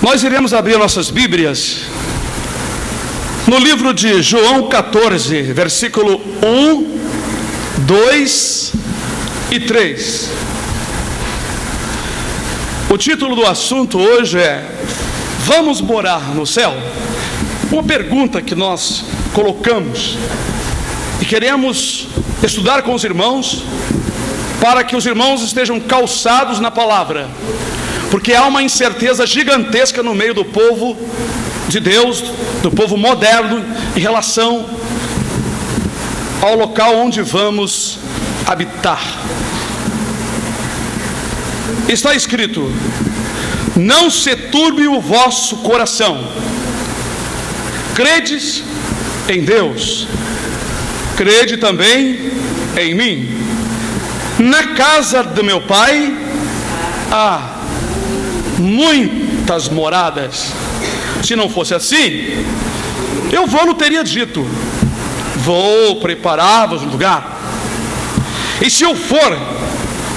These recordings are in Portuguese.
Nós iremos abrir nossas Bíblias no livro de João 14, versículo 1, 2 e 3. O título do assunto hoje é: vamos morar no céu? Uma pergunta que nós colocamos e queremos estudar com os irmãos, para que os irmãos estejam calçados na palavra, porque há uma incerteza gigantesca no meio do povo de Deus, do povo moderno, em relação ao local onde vamos habitar. Está escrito: não se turbe o vosso coração, credes em Deus, crede também em mim. Na casa do meu pai há muitas moradas. Se não fosse assim, eu não teria dito: vou preparar-vos um lugar. E se eu for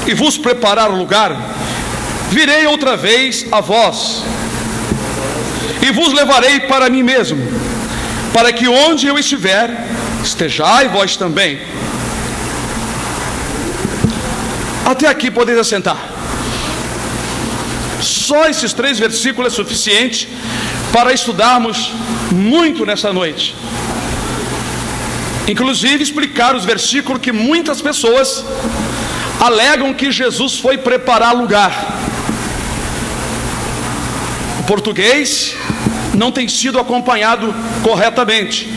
e vos preparar um lugar, virei outra vez a vós e vos levarei para mim mesmo, para que onde eu estiver, estejai vós também. Até aqui podeis assentar. Só esses 3 versículos é suficiente para estudarmos muito nessa noite. Inclusive explicar os versículos que muitas pessoas alegam que Jesus foi preparar lugar. O português não tem sido acompanhado corretamente.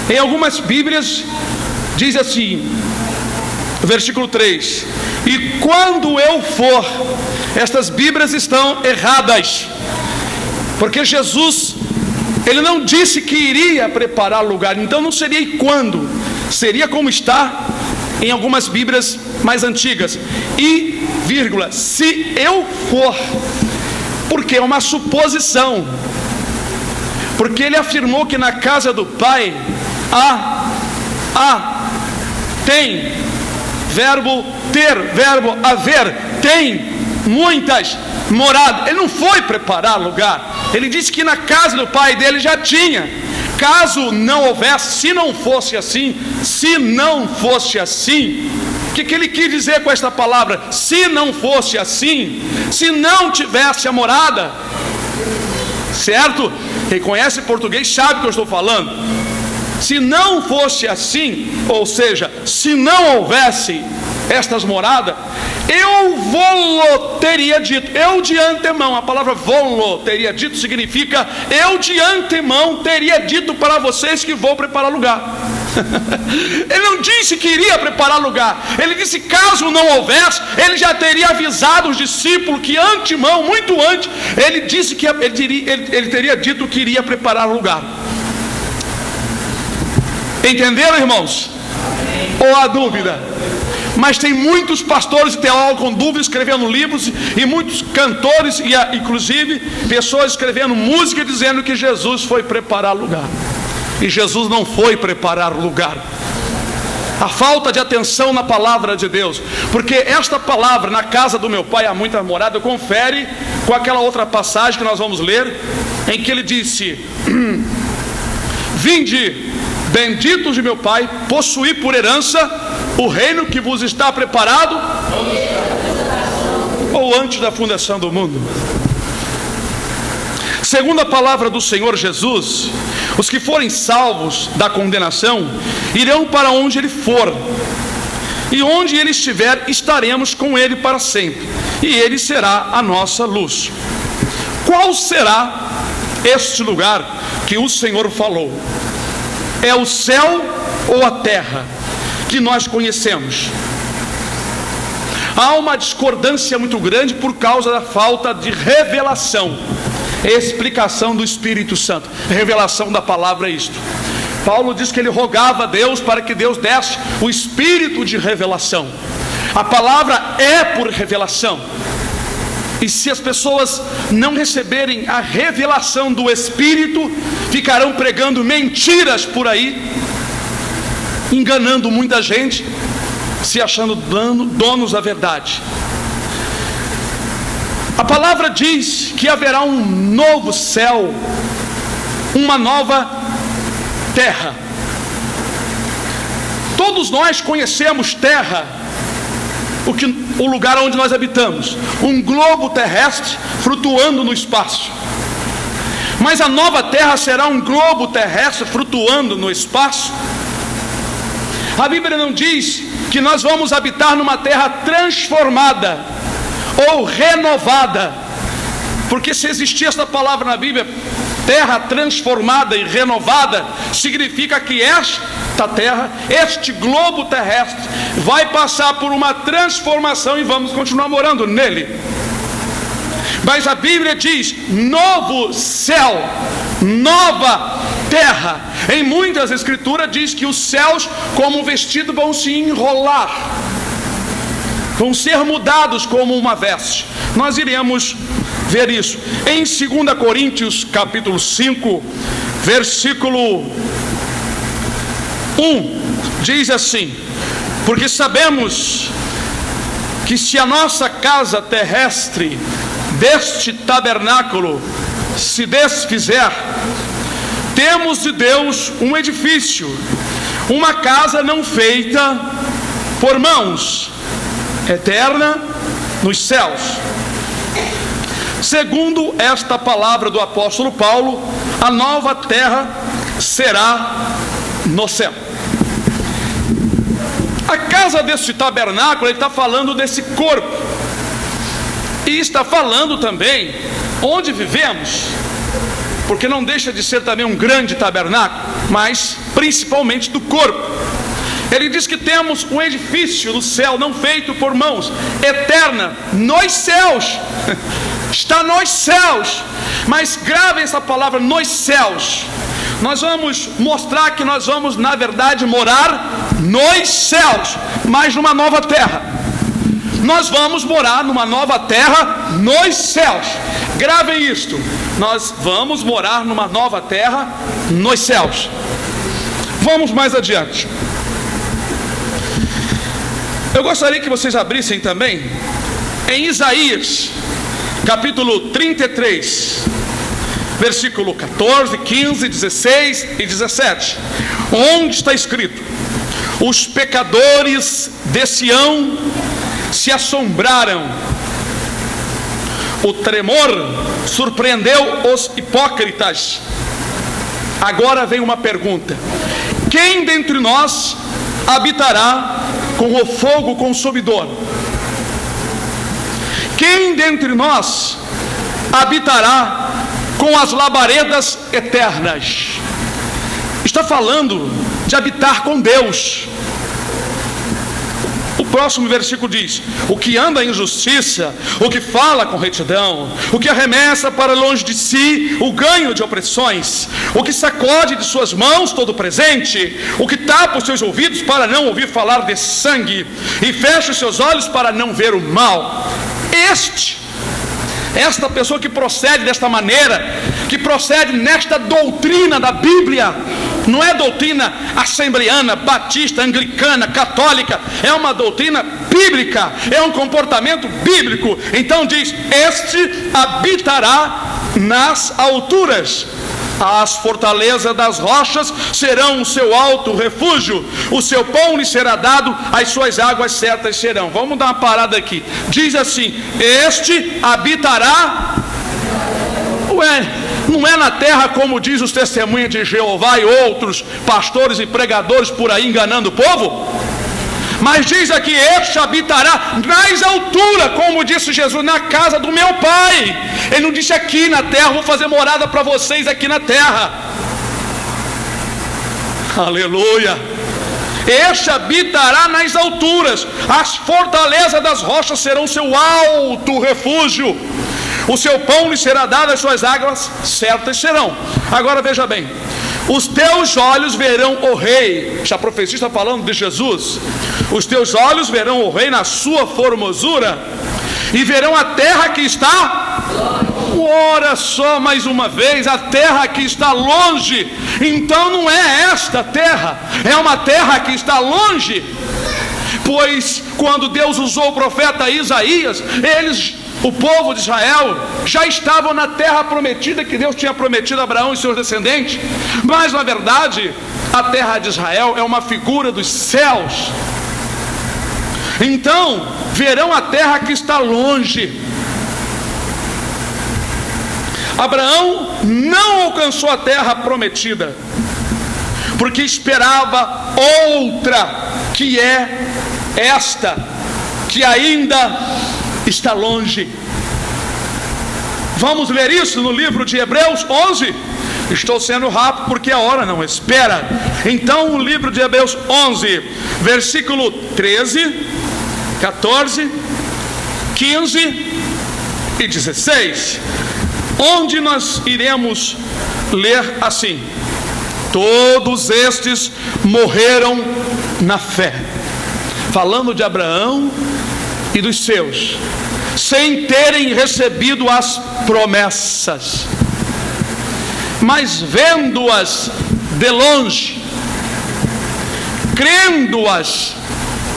Em algumas Bíblias diz assim, versículo 3: e quando eu for. Estas Bíblias estão erradas, porque Jesus, ele não disse que iria preparar lugar, então não seria e quando, seria como está em algumas Bíblias mais antigas, e vírgula, se eu for, porque é uma suposição, porque ele afirmou que na casa do Pai tem, verbo ter, verbo haver, tem muitas moradas. Ele não foi preparar lugar, ele disse que na casa do pai dele já tinha. Caso não houvesse, se não fosse assim, o que ele quis dizer com esta palavra? Se não fosse assim, se não tivesse a morada, certo? Quem conhece português sabe o que eu estou falando. Se não fosse assim, ou seja, se não houvesse estas moradas, eu teria dito, eu de antemão, a palavra teria dito significa eu de antemão teria dito para vocês que vou preparar lugar. Ele não disse que iria preparar lugar, ele disse caso não houvesse, ele já teria avisado os discípulos que antemão, muito antes, ele disse que ele teria dito que iria preparar lugar. Entenderam, irmãos? Ou há dúvida? Mas tem muitos pastores e teólogos com dúvidas, escrevendo livros, e muitos cantores, e inclusive pessoas escrevendo música, dizendo que Jesus foi preparar lugar. E Jesus não foi preparar lugar. A falta de atenção na palavra de Deus, porque esta palavra, na casa do meu pai há muita morada, confere com aquela outra passagem que nós vamos ler, em que ele disse: vinde, benditos de meu pai, possuí por herança o reino que vos está preparado ou antes da fundação do mundo. Segundo a palavra do Senhor Jesus, os que forem salvos da condenação irão para onde ele for, e onde ele estiver estaremos com ele para sempre, e ele será a nossa luz. Qual será este lugar que o Senhor falou? É o céu ou a terra que nós conhecemos? Há uma discordância muito grande por causa da falta de revelação, explicação do Espírito Santo. Revelação da palavra é isto. Paulo diz que ele rogava a Deus para que Deus desse o espírito de revelação. A palavra é por revelação. E se as pessoas não receberem a revelação do Espírito, ficarão pregando mentiras por aí, enganando muita gente, se achando donos da verdade. A palavra diz que haverá um novo céu, uma nova terra. Todos nós conhecemos terra, o lugar onde nós habitamos, um globo terrestre flutuando no espaço. Mas a nova terra será um globo terrestre flutuando no espaço? A Bíblia não diz que nós vamos habitar numa terra transformada ou renovada, porque se existir essa palavra na Bíblia, terra transformada e renovada, significa que esta terra, este globo terrestre, vai passar por uma transformação e vamos continuar morando nele. Mas a Bíblia diz novo céu, nova terra. Em muitas escrituras diz que os céus, como um vestido, vão se enrolar, vão ser mudados como uma veste. Nós iremos ver isso em 2 Coríntios capítulo 5, versículo 1, diz assim: porque sabemos que se a nossa casa terrestre deste tabernáculo se desfizer, temos de Deus um edifício, uma casa não feita por mãos, eterna nos céus. Segundo esta palavra do apóstolo Paulo, a nova terra será no céu. A casa deste tabernáculo, ele está falando desse corpo, e está falando também onde vivemos, porque não deixa de ser também um grande tabernáculo, mas principalmente do corpo. Ele diz que temos um edifício no céu, não feito por mãos, eterna, nos céus. Está nos céus. Mas gravem essa palavra, nos céus. Nós vamos mostrar que nós vamos, na verdade, morar nos céus, mas numa nova terra. Nós vamos morar numa nova terra nos céus. Gravem isto: nós vamos morar numa nova terra nos céus. Vamos mais adiante. Eu gostaria que vocês abrissem também em Isaías capítulo 33, versículo 14, 15, 16 e 17, onde está escrito: os pecadores de Sião se assombraram, o tremor surpreendeu os hipócritas. Agora vem uma pergunta: quem dentre nós habitará com o fogo consumidor? Quem dentre nós habitará com as labaredas eternas? Está falando de habitar com Deus. O próximo versículo diz: o que anda em justiça, o que fala com retidão, o que arremessa para longe de si o ganho de opressões, o que sacode de suas mãos todo presente, o que tapa os seus ouvidos para não ouvir falar de sangue, e fecha os seus olhos para não ver o mal. Esta pessoa que procede desta maneira, que procede nesta doutrina da Bíblia, não é doutrina assembleana, batista, anglicana, católica, é uma doutrina bíblica, é um comportamento bíblico. Então diz: este habitará nas alturas, as fortalezas das rochas serão o seu alto refúgio, o seu pão lhe será dado, as suas águas certas serão. Vamos dar uma parada aqui. Diz assim: este habitará. Não é na terra, como diz os testemunhas de Jeová e outros pastores e pregadores por aí enganando o povo? Mas diz aqui: este habitará nas alturas, como disse Jesus, na casa do meu Pai. Ele não disse aqui na terra: vou fazer morada para vocês aqui na terra. Aleluia. Este habitará nas alturas, as fortalezas das rochas serão seu alto refúgio, o seu pão lhe será dado, as suas águas certas serão. Agora veja bem: os teus olhos verão o Rei. A profecia está falando de Jesus. Os teus olhos verão o Rei na sua formosura, e verão a terra que está. Ora só, mais uma vez, a terra que está longe. Então não é esta terra, é uma terra que está longe. Pois quando Deus usou o profeta Isaías, o povo de Israel já estavam na terra prometida que Deus tinha prometido a Abraão e seus descendentes, mas na verdade a terra de Israel é uma figura dos céus. Então verão a terra que está longe. Abraão não alcançou a terra prometida, porque esperava outra, que é esta, que ainda está longe. Vamos ler isso no livro de Hebreus 11. Estou sendo rápido porque a hora não espera. Então o livro de Hebreus 11, versículo 13, 14, 15 e 16, onde nós iremos ler assim: todos estes morreram na fé, falando de Abraão e dos seus, sem terem recebido as promessas, mas vendo-as de longe, crendo-as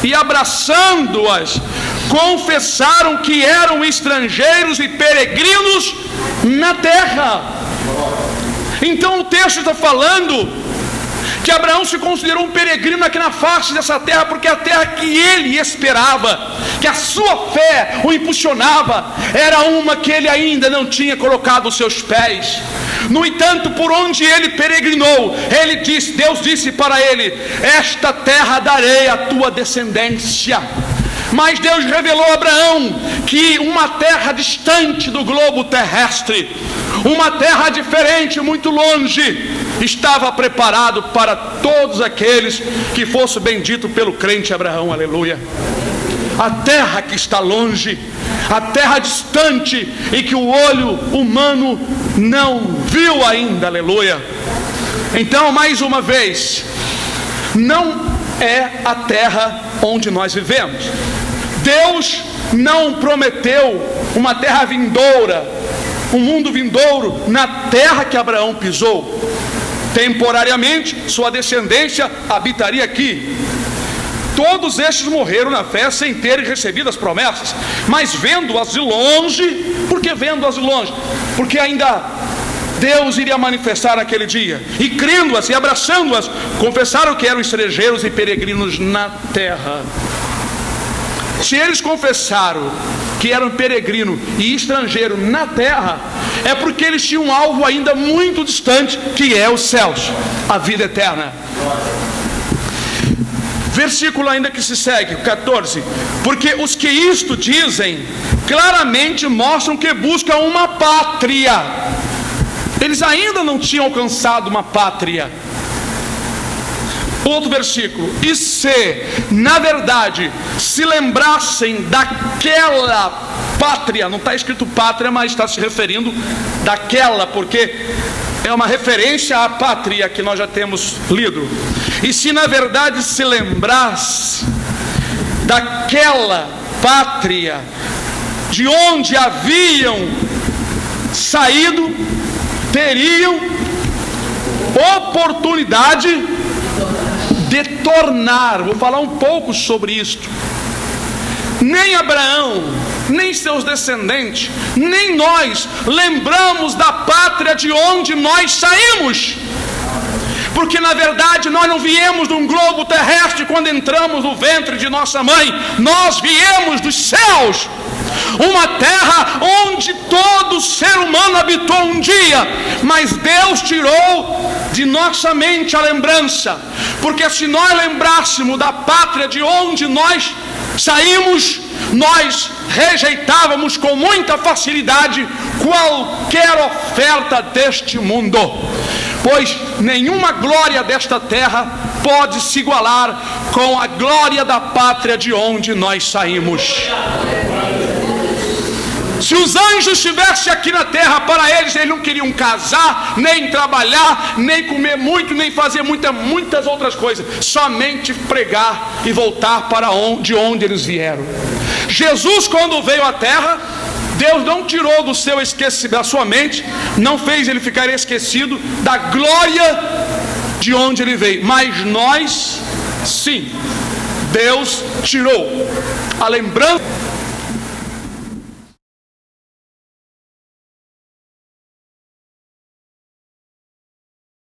e abraçando-as, confessaram que eram estrangeiros e peregrinos na terra. Então o texto está falando que Abraão se considerou um peregrino aqui na face dessa terra, porque a terra que ele esperava, que a sua fé o impulsionava, era uma que ele ainda não tinha colocado os seus pés. No entanto, por onde ele peregrinou, Deus disse para ele: esta terra darei à tua descendência. Mas Deus revelou a Abraão que uma terra distante do globo terrestre, uma terra diferente, muito longe, estava preparado para todos aqueles que fosse bendito pelo crente Abraão. Aleluia. A terra que está longe, a terra distante e que o olho humano não viu ainda. Aleluia. Então, mais uma vez, não é a terra onde nós vivemos. Deus não prometeu uma terra vindoura, um mundo vindouro na terra que Abraão pisou. Temporariamente, sua descendência habitaria aqui. Todos estes morreram na fé sem terem recebido as promessas, mas vendo-as de longe. Por que vendo-as de longe? Porque ainda Deus iria manifestar naquele dia. E crendo-as e abraçando-as, confessaram que eram estrangeiros e peregrinos na terra. Se eles confessaram que eram peregrino e estrangeiro na terra, é porque eles tinham um alvo ainda muito distante, que é os céus, a vida eterna. Versículo ainda que se segue, 14: porque os que isto dizem claramente mostram que buscam uma pátria. Eles ainda não tinham alcançado uma pátria. Outro versículo: e se na verdade se lembrassem daquela pátria, não está escrito pátria, mas está se referindo daquela, porque é uma referência à pátria que nós já temos lido. E se na verdade se lembrasse daquela pátria de onde haviam saído, teriam oportunidade de tornar. Vou falar um pouco sobre isto. Nem Abraão, nem seus descendentes, nem nós lembramos da pátria de onde nós saímos, porque na verdade nós não viemos de um globo terrestre quando entramos no ventre de nossa mãe. Nós viemos dos céus, uma terra onde todo ser humano habitou um dia, mas Deus tirou de nossa mente a lembrança, porque se nós lembrássemos da pátria de onde nós saímos, nós rejeitávamos com muita facilidade qualquer oferta deste mundo, pois nenhuma glória desta terra pode se igualar com a glória da pátria de onde nós saímos. Se os anjos estivessem aqui na terra, para eles não queriam casar, nem trabalhar, nem comer muito, nem fazer muitas outras coisas, somente pregar e voltar para de onde eles vieram. Jesus, quando veio à terra, Deus não tirou do seu esquecimento, da sua mente, não fez ele ficar esquecido da glória de onde ele veio, mas nós, sim, Deus tirou a lembrança